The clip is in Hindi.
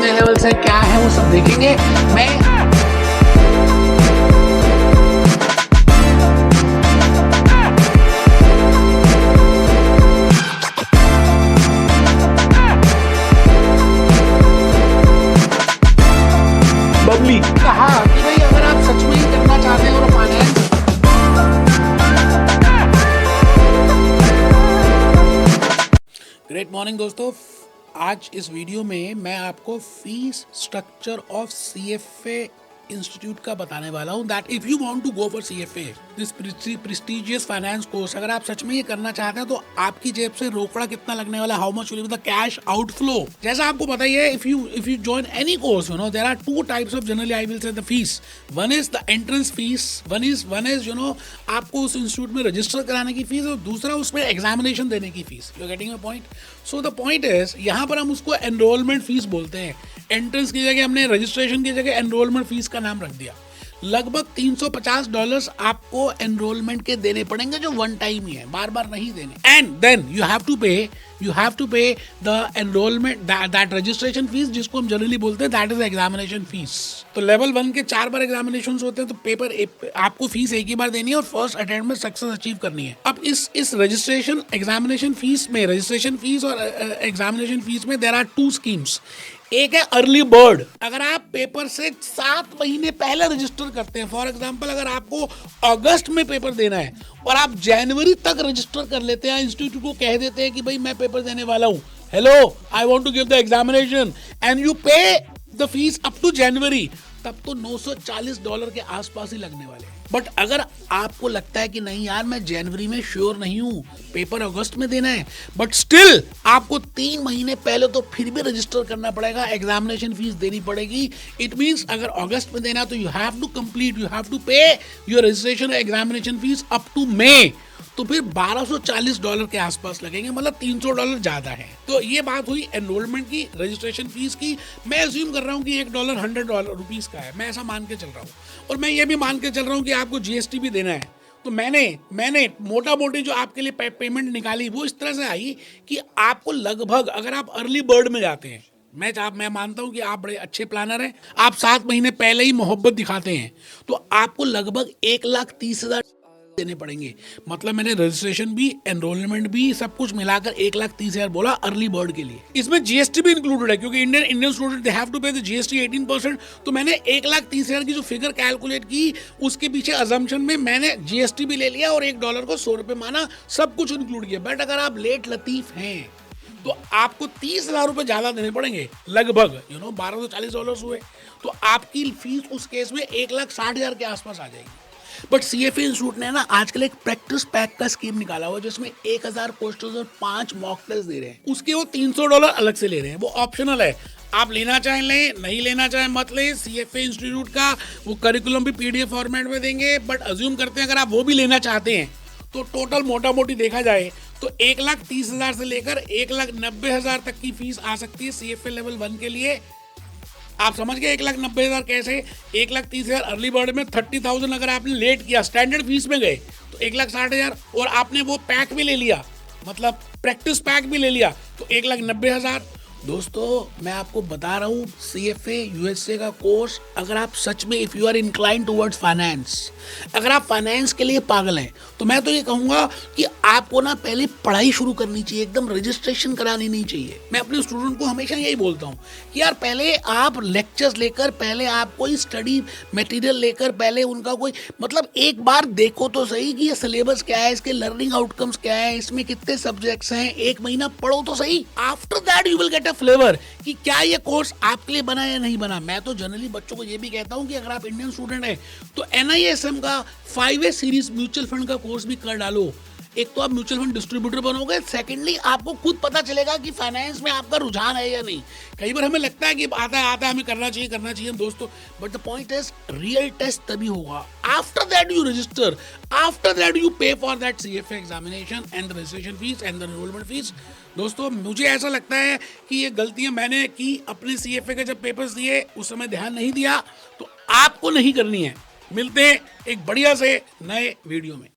कितने लेवल से क्या है वो सब देखेंगे। मैं बबली कहा कि भाई अगर आप सच में ही करना चाहते हैं और फाइनेंस। ग्रेट मॉर्निंग दोस्तों, आज इस वीडियो में मैं आपको fees structure of CFA Institute का बताने वाला हूँ। That if you want to go for CFA this prestigious finance course, अगर आप सच में ये करना चाहते हैं तो आपकी जेब से रोकड़ा कितना लगने वाला, how much will be the cash outflow. जैसा आपको पता ही है, if you join any course, you know there are two types of generally I will say the fees. One is the entrance fees, one is you know आपको उस इंस्टीट्यूट में रजिस्टर कराने की फीस, और दूसरा उसमें एग्जामिनेशन देने की fees. You are getting my point. So the point is यहाँ पर हम उसको एनरोलमेंट फीस बोलते हैं। एंट्रेंस की जगह हमने रजिस्ट्रेशन की जगह एनरोलमेंट फीस का नाम रख दिया। लगभग $350 आपको एनरोलमेंट के देने पड़ेंगे, जो वन टाइम ही है, बार बार नहीं देने। And then you have to pay the enrollment that registration fees, जिसको हम जनरली बोलते हैं दैट इज एग्जामिनेशन फीस। तो लेवल 1 के 4 बार एग्जामिनेशन होते हैं, तो पेपर आपको फीस एक ही बार देनी है और फर्स्ट अटेम्प्ट में सक्सेस अचीव करनी है। अब इस रजिस्ट्रेशन एग्जामिनेशन फीस में, रजिस्ट्रेशन फीस और एग्जामिनेशन फीस में देयर आर 2 स्कीम्स। एक है अर्ली बर्ड। अगर आप पेपर से 7 महीने पहले रजिस्टर करते हैं, फॉर एग्जांपल अगर आपको अगस्त में पेपर देना है और आप जनवरी तक रजिस्टर कर लेते हैं, इंस्टीट्यूट को कह देते हैं कि भाई मैं पेपर देने वाला हूं, hello I want to give the examination, and you pay the fees up to January, तब तो $940 के आसपास ही लगने वाले हैं। बट अगर आपको लगता है कि नहीं यार, मैं जनवरी में श्योर नहीं हूं, पेपर अगस्त में देना है, बट स्टिल आपको 3 महीने पहले तो फिर भी रजिस्टर करना पड़ेगा, एग्जामिनेशन फीस देनी पड़ेगी। इट मींस अगर अगस्त में देना तो you have to pay your registration examination fees up to May, तो फिर $1240 के आसपास लगेंगे, मतलब $300 ज्यादा है। तो ये बात हुई एनरोलमेंट की, रजिस्ट्रेशन फीस की। मैं अज्यूम कर रहा हूँ कि $1 $100 का है, मैं ऐसा मान के चल रहा हूँ। और मैं ये भी मान के चल रहा हूँ कि आपको जीएसटी भी देना है। तो मैंने मोटा मोटी जो आपके लिए पेमेंट निकाली वो इस तरह से आई कि आपको लगभग, अगर आप अर्ली बर्ड में जाते हैं, मैं मानता हूं कि आप बड़े अच्छे प्लानर हैं, आप 7 महीने पहले ही मोहब्बत दिखाते हैं, तो आपको लगभग 1,30,000 देने पड़ेंगे। मतलब मैंने रजिस्ट्रेशन भी, एनरोलमेंट भी, सब कुछ मिलाकर 1,30,000 बोला अर्ली बर्ड के लिए। इसमें जीएसटी भी इंक्लूडेड है, क्योंकि Indian student they have to pay the GST 18%। तो मैंने 1,30,000 की जो फिगर कैलकुलेट की, उसके पीछे अजम्पशन में मैंने जीएसटी भी ले लिया और $1 को ₹100 माना, सब कुछ इंक्लूड किया। बट अगर आप लेट लतीफ हैं तो आपको $30,000 ज्यादा देने पड़ेंगे, लगभग $1240 हुए, तो आपकी फीस उस केस में 1,60,000 के आसपास आ जाएगी। बट सीएफए इंस्टीट्यूट ने ना आजकल एक प्रैक्टिस पैक का स्कीम निकाला हुआ, जिसमें 1,000 क्वेश्चंस और 5 मॉक टेस्ट दे रहे हैं। उसके वो $300 अलग से ले रहे हैं, वो ऑप्शनल है, आप लेना चाहें लें, नहीं लेना चाहें मत लें। सीएफए इंस्टीट्यूट का वो करिकुलम भी पीडीएफ फॉर्मेट में देंगे, बट अज्यूम करते हैं अगर आप वो भी लेना चाहते हैं तो टोटल मोटा मोटी देखा जाए तो 1,30,000 से लेकर 1,90,000 तक की फीस आ सकती है सीएफए लेवल 1 के लिए। आप समझ गए 1,90,000 कैसे? 1,30,000 अर्ली बर्ड में, 30,000 अगर आपने लेट किया, स्टैंडर्ड फीस में गए तो 1,60,000, और आपने वो पैक भी ले लिया, मतलब प्रैक्टिस पैक भी ले लिया, तो 1,90,000। दोस्तों मैं आपको बता रहा हूँ, सीएफए यूएसए का कोर्स, अगर आप सच में if you are incline towards finance, अगर आप फाइनेंस के लिए पागल हैं, तो मैं तो ये कहूँगा कि आपको ना पहले पढ़ाई शुरू करनी चाहिए, एकदम रजिस्ट्रेशन करानी नहीं चाहिए। मैं अपने स्टूडेंट को हमेशा यही बोलता हूँ कि यार पहले आप लेक्चर्स लेकर, पहले आप कोई स्टडी मटेरियल लेकर, पहले उनका कोई मतलब एक बार देखो तो सही कि ये सिलेबस क्या है, इसके लर्निंग आउटकम्स क्या है, इसमें कितने सब्जेक्ट्स हैं, 1 महीना पढ़ो तो सही। After that you will get flavour कि क्या ये कोर्स आपके लिए बना या नहीं बना। मैं तो जनरली बच्चों को ये भी कहता हूं कि अगर आप इंडियन स्टूडेंट हैं तो NISM का 5A सीरीज म्यूचुअल फंड का कोर्स भी कर डालो। एक तो आप म्यूचुअल फंड डिस्ट्रीब्यूटर बनोगे, सेकेंडली आपको खुद पता चलेगा कि फाइनेंस में आपका रुझान है या नहीं। कई बार हमें लगता है कि आता है हमें करना चाहिए दोस्तों, but the point is real test तभी होगा। After that you register, after that you pay for that CFA examination and the registration fees and the enrollment fees. दोस्तों मुझे ऐसा लगता है कि ये गलतियां मैंने की अपने सीएफए के जब पेपर्स दिए, उस समय ध्यान नहीं दिया, तो आपको नहीं करनी है। मिलते हैं एक बढ़िया से नए वीडियो में।